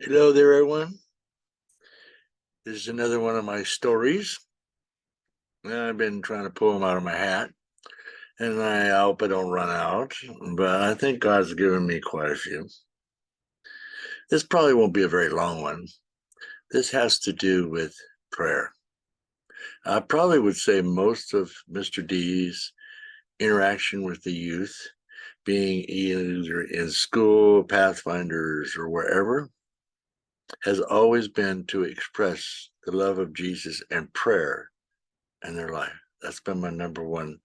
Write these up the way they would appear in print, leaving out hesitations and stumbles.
Hello there, everyone. This is another one of my stories. I've been trying to pull them out of my hat, and I hope I don't run out, but I think God's given me quite a few. This probably won't be a very long one. This has to do with prayer. I probably would say most of Mr. D's interaction with the youth, being either in school, Pathfinders, or wherever, has always been to express the love of Jesus and prayer in their life. That's been my number one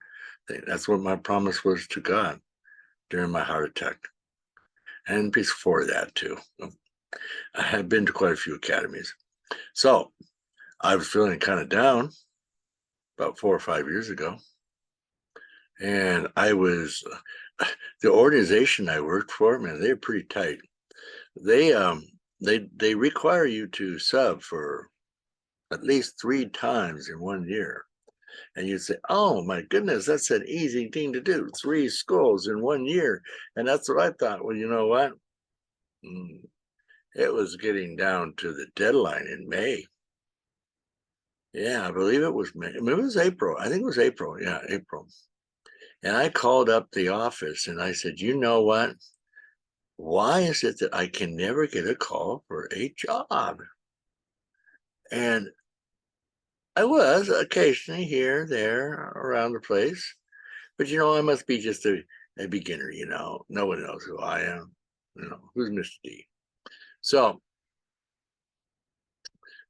thing. That's what my promise was to God during my heart attack. And before that, too. I had been to quite a few academies. So I was feeling kind of down about 4 or 5 years ago. And the organization I worked for, man, they were pretty tight. They require you to sub for at least 3 times in 1 year. And you'd say, oh my goodness, that's an easy thing to do. 3 schools in 1 year. And that's what I thought. Well, you know what? It was getting down to the deadline in May. Yeah, I believe it was May. I mean, it was April. I think it was April. Yeah, April. And I called up the office and I said, you know what? Why is it that I can never get a call for a job? And I was occasionally here, there, around the place. But, I must be just a beginner, No one knows who I am. Who's Mr. D? So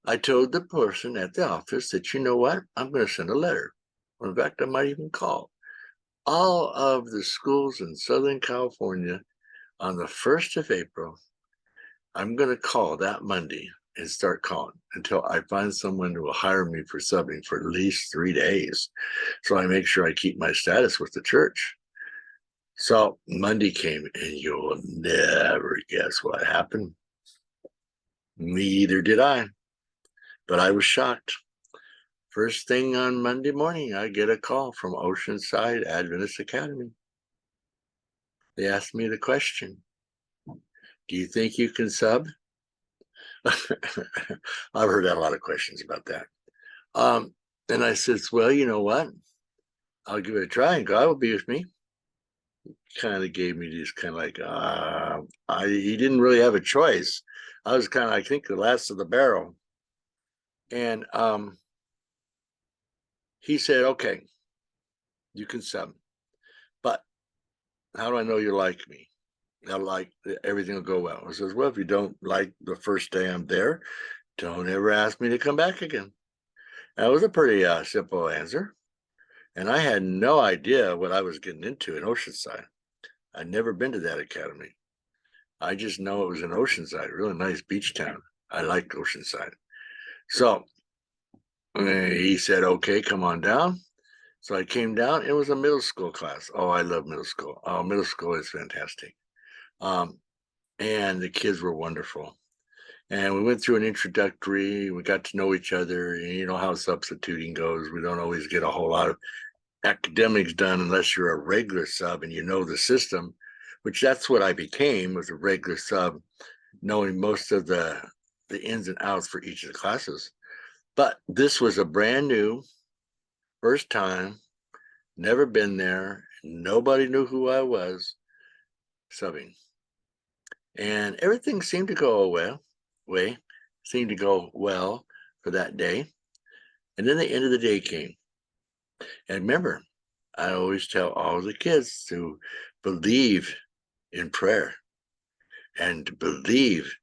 I told the person at the office that, you know what? I'm going to send a letter. Or in fact, I might even call all of the schools in Southern California on the 1st of April. I'm going to call that Monday and start calling until I find someone who will hire me for subbing for at least 3 days. So I make sure I keep my status with the church. So Monday came, and you'll never guess what happened. Neither did I, but I was shocked. First thing on Monday morning, I get a call from Oceanside Adventist Academy. They asked me the question, do you think you can sub? I've heard a lot of questions about that. And I said, well, you know what? I'll give it a try, and God will be with me. Kind of gave me this kind of like, he didn't really have a choice. I was kind of, I think, the last of the barrel. And he said, okay, you can sub, but how do I know you like me? I like everything will go well. I says, well, if you don't like the first day I'm there, don't ever ask me to come back again. That was a pretty simple answer. And I had no idea what I was getting into in Oceanside. I'd never been to that academy. I just know it was in Oceanside, really nice beach town. I liked Oceanside. So he said, okay, come on down. So I came down. It was a middle school class. Oh, I love middle school. Oh, middle school is fantastic. And the kids were wonderful. And we went through an introductory. We got to know each other. And you know how substituting goes. We don't always get a whole lot of academics done unless you're a regular sub and you know the system, which that's what I became, was a regular sub, knowing most of the ins and outs for each of the classes. But this was a brand new, first time, never been there. Nobody knew who I was subbing. And everything seemed to go seemed to go well for that day. And then the end of the day came. And remember, I always tell all the kids to believe in prayer and to believe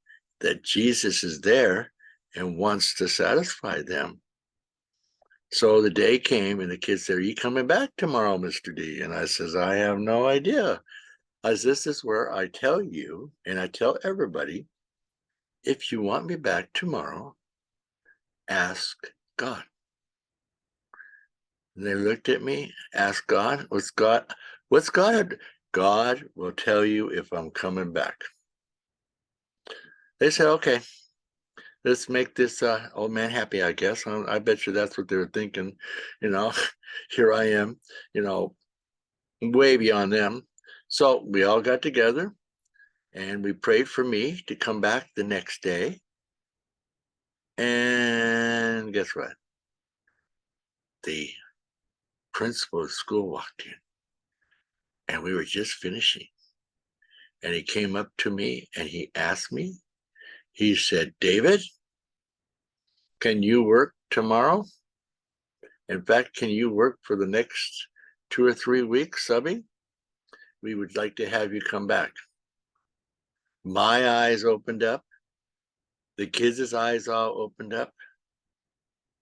that Jesus is there and wants to satisfy them. So the day came and the kids said, are you coming back tomorrow, Mr. D? And I says, I have no idea. This is where I tell you, and I tell everybody, if you want me back tomorrow, ask God. And they looked at me, asked God, what's God? God will tell you if I'm coming back. They said, okay, let's make this old man happy, I guess. I bet you that's what they were thinking. Here I am, way beyond them. So we all got together And we prayed for me to come back the next day. And guess what? The principal of the school walked in, and we were just finishing. And he came up to me and he asked me, he said, David, can you work tomorrow? In fact, can you work for the next 2 or 3 weeks subbing? We would like to have you come back. My eyes opened up. The kids' eyes all opened up.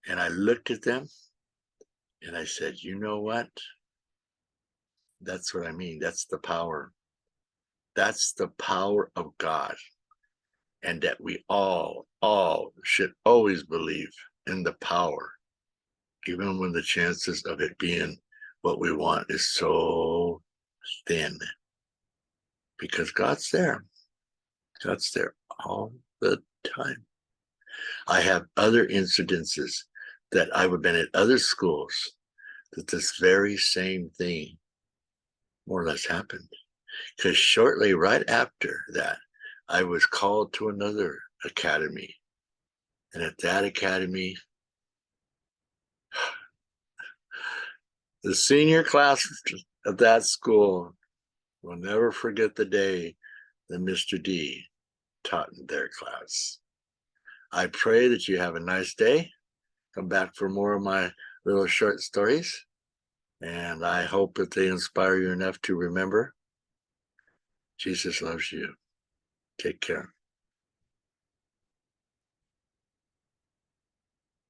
And I looked at them and I said, you know what? That's what I mean. That's the power. That's the power of God. And that we all should always believe in the power, even when the chances of it being what we want is so thin. Because God's there. God's there all the time. I have other incidences that I have been at other schools that this very same thing more or less happened. Because shortly right after that, I was called to another academy. And at that academy, the senior class of that school will never forget the day that Mr. D taught in their class. I pray that you have a nice day. Come back for more of my little short stories. And I hope that they inspire you enough to remember Jesus loves you. Take care.